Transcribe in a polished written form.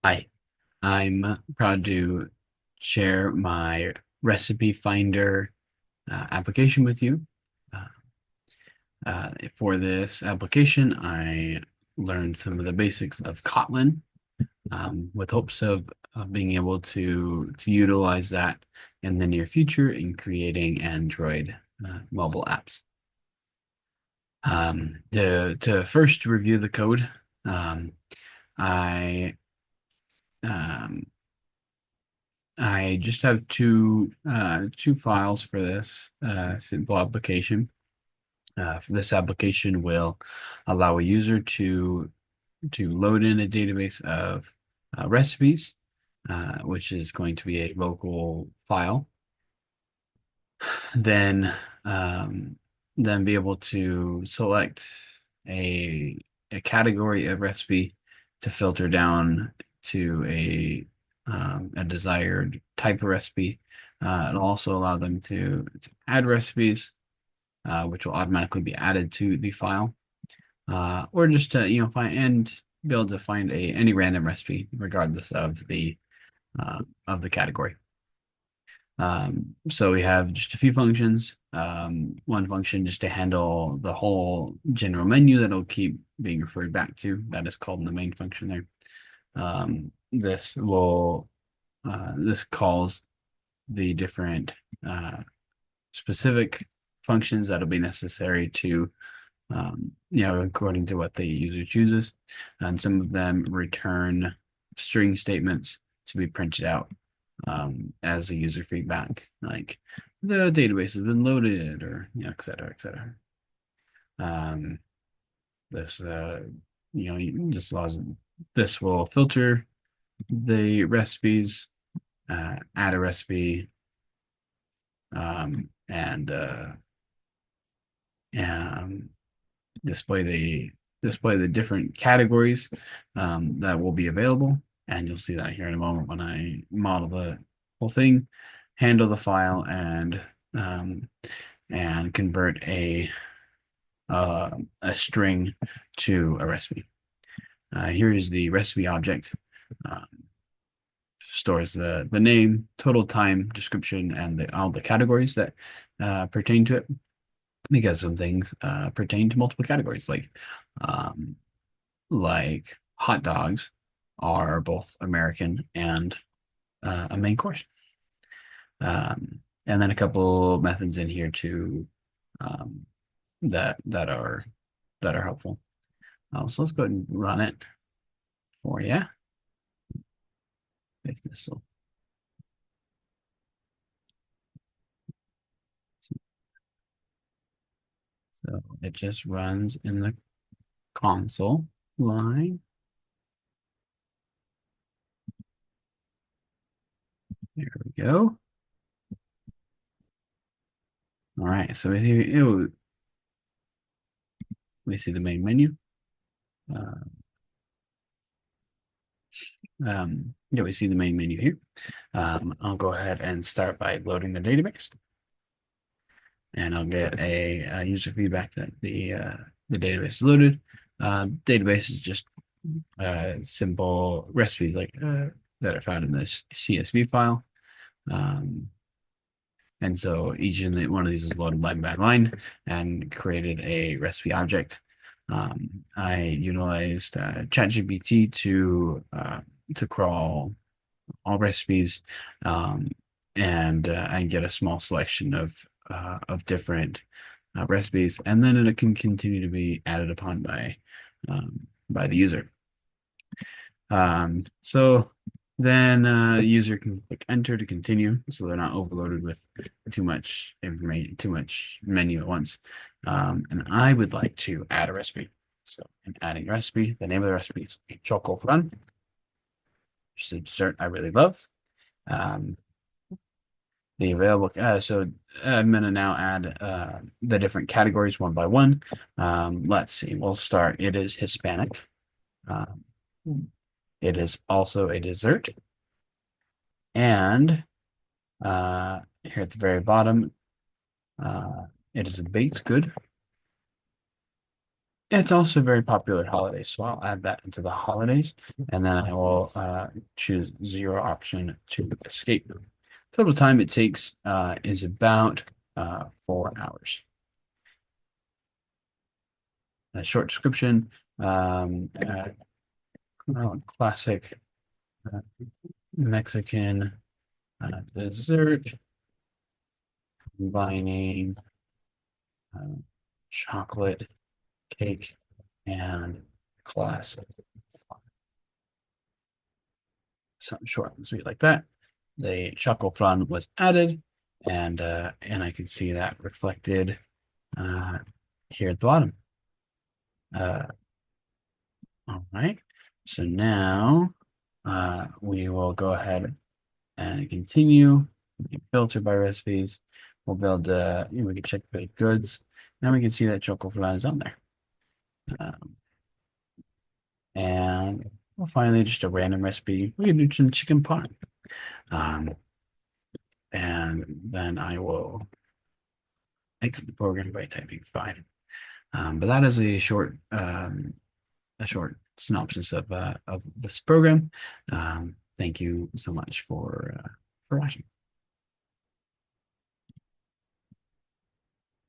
Hi, I'm proud to share my Recipe Finder application with you. Uh, for this application, I learned some of the basics of Kotlin with hopes of being able to utilize that in the near future in creating Android mobile apps. To first review the code, um, I um, I just have two files for this simple application. For this application will allow a user to load in a database of recipes, which is going to be a local file. Then um, then be able to select a a category of recipe to filter down to a desired type of recipe. It'll also allow them to add recipes, which will automatically be added to the file, or just to find and be able to find any random recipe regardless of the category. So we have just a few functions. One function just to handle the whole general menu that'll keep being referred back to. That is called in the main function there. This calls the different specific functions that'll be necessary to according to what the user chooses. And some of them return string statements to be printed out as a user feedback, like the database has been loaded or et cetera, et cetera. Um, this just allows this will filter the recipes, add a recipe, and um, display the different categories that will be available. And you'll see that here in a moment when I model the whole thing, handle the file, um, and convert a string to a recipe. Here is the recipe object. Uh, Stores the name, total time, description, and all the categories that pertain to it. Because some things pertain to multiple categories, um, like hot dogs are both American and a main course. And then a couple methods in here too um, that are helpful. So let's go ahead and run it for you. If this will, so it just runs in the console line. There we go. All right, so we see the main menu. Uh, yeah, we see the main menu here. I'll go ahead and start by loading the database, and I'll get a user feedback that the database is loaded. Database is just simple recipes that are found in this CSV file. Um, and so each one of these is loaded line by line and created a recipe object. I utilized ChatGPT to crawl all recipes, um, and get a small selection of different recipes, and then it can continue to be added upon by the user. So then user can click enter to continue, so they're not overloaded with too much information, too much menu at once. And I would like to add a recipe. So in adding recipe, the name of the recipe is a choco flan, which is a dessert I really love. Um, the available, so I'm gonna now add the different categories one by one. Let's see, we'll start. It is Hispanic. Um, it is also a dessert. And here at the very bottom, it is a baked good. It's also a very popular holiday, so I'll add that into the holidays, and then I will choose zero option to escape. Total time it takes is about 4 hours. A short description, classic uh, Mexican dessert combining uh, chocolate cake and classic. Something short and sweet like that. The chuckle fun was added, and I can see that reflected uh, here at the bottom. All right. So now we will go ahead and continue. We can filter by recipes. We'll build, we can check the goods. Now we can see that chocolate flan is on there. And finally, just a random recipe. We can do some chicken parm. Um, and then I will exit the program by typing 5. But that is a short synopsis of this program. Thank you so much for watching.